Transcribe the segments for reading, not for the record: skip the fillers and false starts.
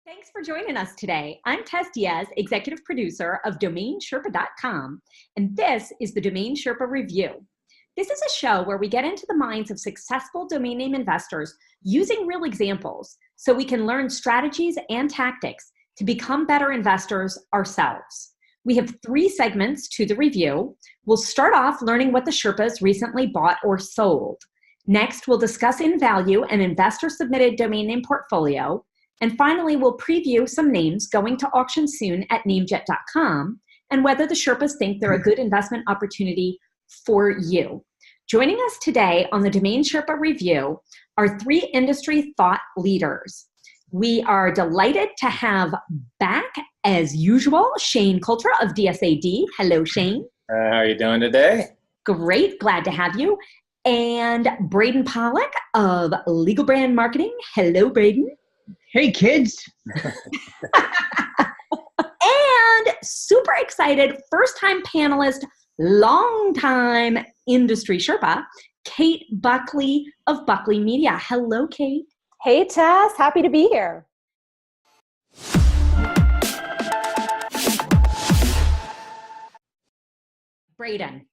Thanks for joining us today. I'm Tess Diaz, executive producer of Domain Sherpa.com, and this is the Domain Sherpa Review. This is a show where we get into the minds of successful domain name investors using real examples so we can learn strategies and tactics to become better investors ourselves. We have 3 segments to the review. We'll start off learning what the Sherpas recently bought or sold. Next, we'll discuss in value an investor-submitted domain name portfolio. And finally, we'll preview some names going to auction soon at namejet.com and whether the Sherpas think they're a good investment opportunity for you. Joining us today on the Domain Sherpa Review are 3 industry thought leaders. We are delighted to have back, as usual, Shane Cultra of DSAD. Hello, Shane. How are you doing today? Great, glad to have you. And Branden Pollock of Legal Brand Marketing. Hello, Branden. Hey, kids. And super excited, first-time panelist, long-time industry Sherpa, Kate Buckley of Buckley Media. Hello, Kate. Hey, Tess. Happy to be here. Branden,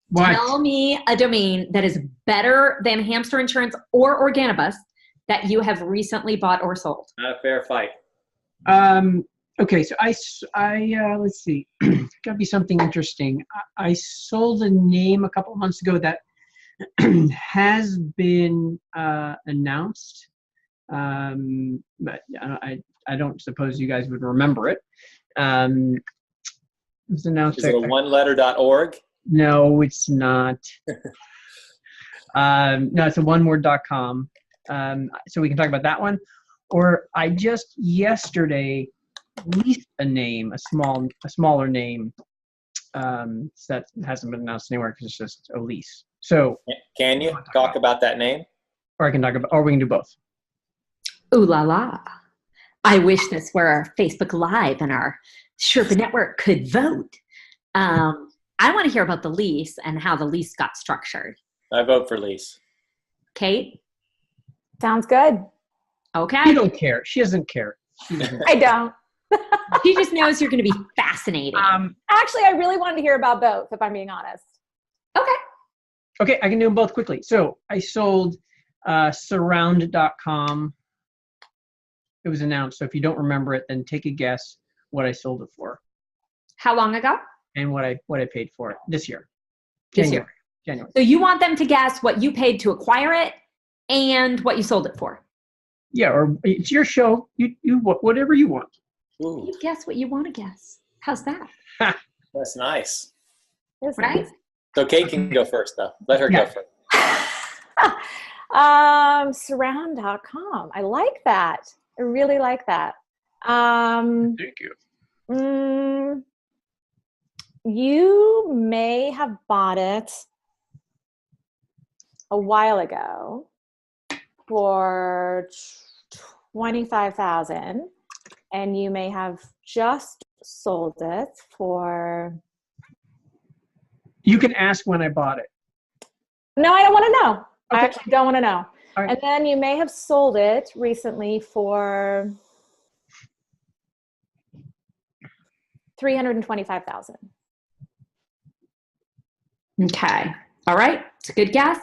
What? tell me a domain that is better than Hamster Insurance or Organibus that you have recently bought or sold. Not a fair fight. Okay, so let's see. Gotta be something interesting. I sold a name a couple of months ago that has been announced, but I don't suppose you guys would remember it. It was announced. Is it a oneletter.org? No, it's not. No, it's a oneword.com. So we can talk about that one. Or I just yesterday leased a name, a smaller name that hasn't been announced anywhere because it's just a lease. So Can you talk about that name? or we can do both. Ooh la la. I wish this were Facebook Live and our Sherpa network could vote. I want to hear about the lease and how the lease got structured. I vote for lease. Kate? Sounds good. Okay. She don't care. She doesn't care. I don't. She just knows you're going to be fascinating. Actually, I really wanted to hear about both, if I'm being honest. Okay. Okay, I can do them both quickly. So I sold surround.com. It was announced. So if you don't remember it, then take a guess what I sold it for How long ago? and what I paid for it this year. This year. January. So you want them to guess what you paid to acquire it and what you sold it for. Yeah, or it's your show. You whatever you want. Ooh, You guess what you want to guess. How's that? that's nice. It's Right? nice. So Kate can go first, though. Let her go first. Surround.com. I like that. I really like that. Thank you. You may have bought it a while ago for $25,000, and you may have just sold it for. You can ask when I bought it. No, I don't want to know. I Okay. actually don't want to know. All right. And then you may have sold it recently for $325,000. Okay. All right. It's a good guess.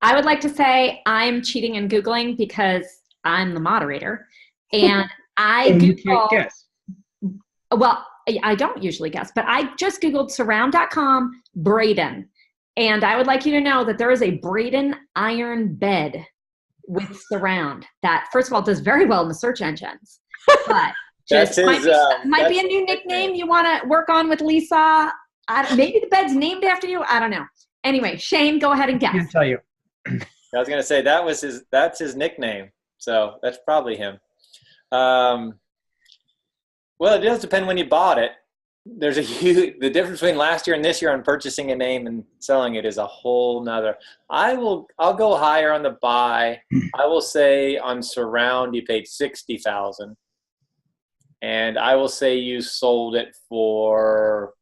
I would like to say I'm cheating and Googling because I'm the moderator. And I And you Googled, can't guess. well, I don't usually guess, but I just Googled surround.com Branden. And I would like you to know that there is a Branden iron bed with surround that, first of all, does very well in the search engines. But That's just his, might be a that's new his nickname you want to work on with Lisa. Maybe the bed's named after you. I don't know. Anyway, Shane, go ahead and I guess. can't tell you. I was going to say that's his nickname. So that's probably him. Well, it does depend when you bought it. There's the difference between last year and this year on purchasing a name and selling it is a whole nother. I'll go higher on the buy. I will say on Surround you paid $60,000, and I will say you sold it for.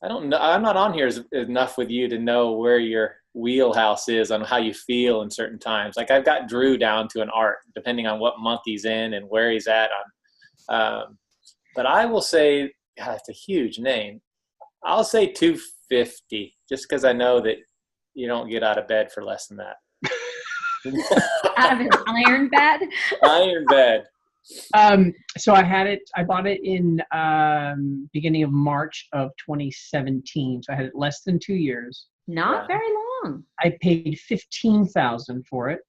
I don't know. I'm not on here enough with you to know where wheelhouse is on how you feel in certain times. Like I've got Drew down to an art, depending on what month he's in and where he's at on. But I will say, God, it's a huge name. I'll say 250, just because I know that you don't get out of bed for less than that. Out of his iron bed? Iron bed. So I bought it in beginning of March of 2017. So I had it less than 2 years. Not very long. I paid $15,000 for it.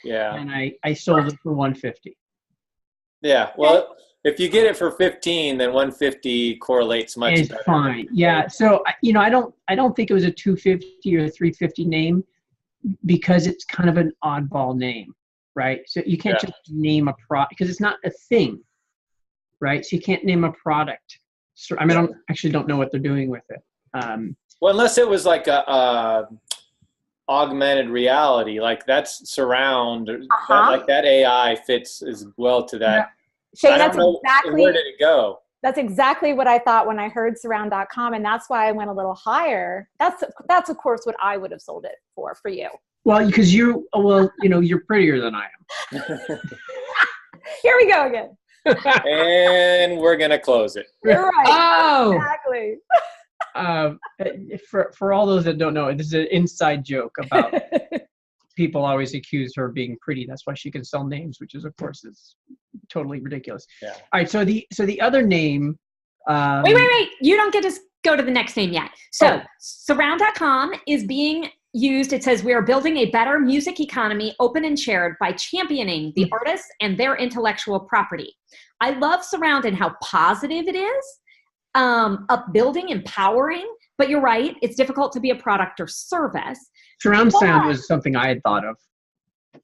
Yeah. And I sold it for $150. Yeah. Well, if you get it for 15, then 150 correlates much it's better. Fine. Yeah. So I don't think it was a 250 or 350 name, because it's kind of an oddball name, right? So you can't just name a product, because it's not a thing, right? So you can't name a product. So I mean, I don't know what they're doing with it. Well, unless it was like a augmented reality, like that's surround, like that AI fits as well to that. Yeah. Shane, that's exactly where did it go? That's exactly what I thought when I heard surround.com, and that's why I went a little higher. That's of course what I would have sold it for you. Well, because you're prettier than I am. Here we go again. And we're gonna close it. You're right. Oh, exactly. For all those that don't know, this is an inside joke about people always accuse her of being pretty. That's why she can sell names, which is, of course, is totally ridiculous. Yeah. All right. So the other name. Wait. You don't get to go to the next name yet. So surround.com is being used. It says we are building a better music economy, open and shared, by championing the artists and their intellectual property. I love Surround and how positive it is, upbuilding, empowering. But you're right, it's difficult to be a product or service. Surround sound was something I had thought of.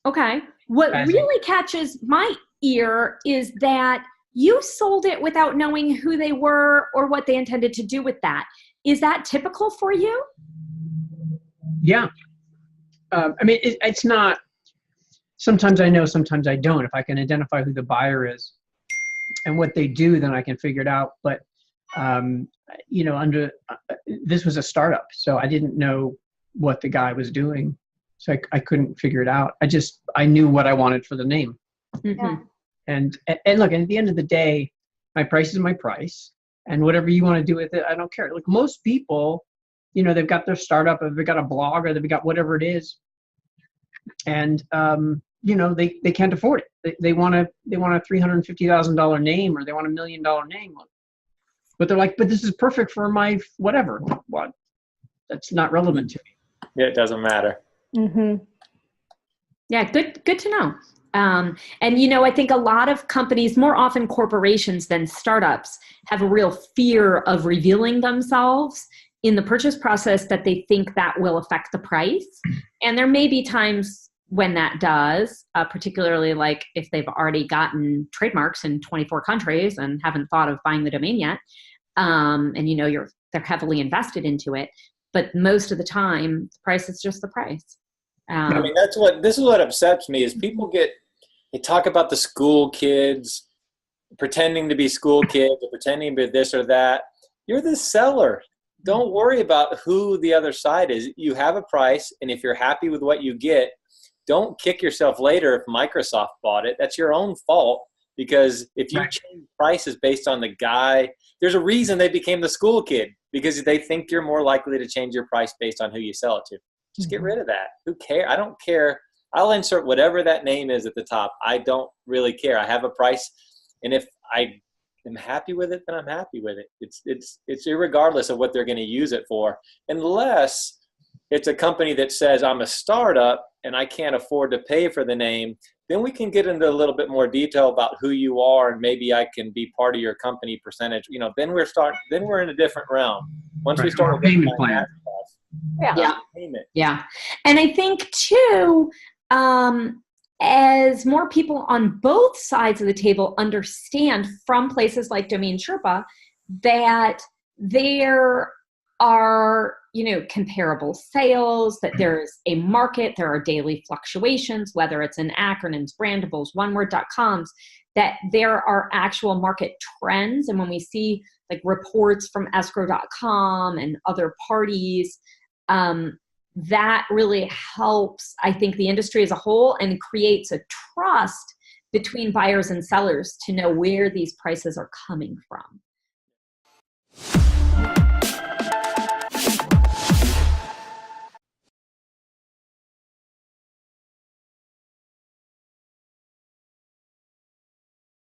Okay. What really catches my ear is that you sold it without knowing who they were or what they intended to do with that. Is that typical for you? Yeah. I mean, it's not, sometimes I know, sometimes I don't. If I can identify who the buyer is and what they do, then I can figure it out. But, this was a startup, so I didn't know what the guy was doing. So I couldn't figure it out. I knew what I wanted for the name. Mm-hmm. And look, at the end of the day, my price is my price, and whatever you want to do with it, I don't care. Like most people, they've got their startup, or they've got a blog, or they've got whatever it is, and they can't afford it. They want a $350,000 name, or they want $1 million name, but they're like, but this is perfect for my whatever. What? That's not relevant to me. Yeah, it doesn't matter. Mm-hmm. Yeah, good to know. And I think a lot of companies, more often corporations than startups, have a real fear of revealing themselves in the purchase process, that they think that will affect the price. And there may be times when that does, particularly like if they've already gotten trademarks in 24 countries and haven't thought of buying the domain yet. And they're heavily invested into it. But most of the time, the price is just the price. I mean, this is what upsets me is people they talk about the school kids pretending to be school kids or pretending to be this or that. You're the seller. Don't worry about who the other side is. You have a price, and if you're happy with what you get, don't kick yourself later if Microsoft bought it. That's your own fault, because if you change prices based on the guy, there's a reason they became the school kid, because they think you're more likely to change your price based on who you sell it to. Just get rid of that. Who cares? I don't care. I'll insert whatever that name is at the top. I don't really care. I have a price, and if I am happy with it, then I'm happy with it. It's irregardless of what they're going to use it for, unless it's a company that says I'm a startup and I can't afford to pay for the name. Then we can get into a little bit more detail about who you are, and maybe I can be part of your company percentage. Then we're in a different realm. Once we start with payment plan. Yeah. And I think too, as more people on both sides of the table understand from places like Domain Sherpa that there are, comparable sales, that there's a market, there are daily fluctuations, whether it's in acronyms, brandables, oneword.coms, that there are actual market trends. And when we see like reports from escrow.com and other parties that really helps, I think, the industry as a whole and creates a trust between buyers and sellers to know where these prices are coming from.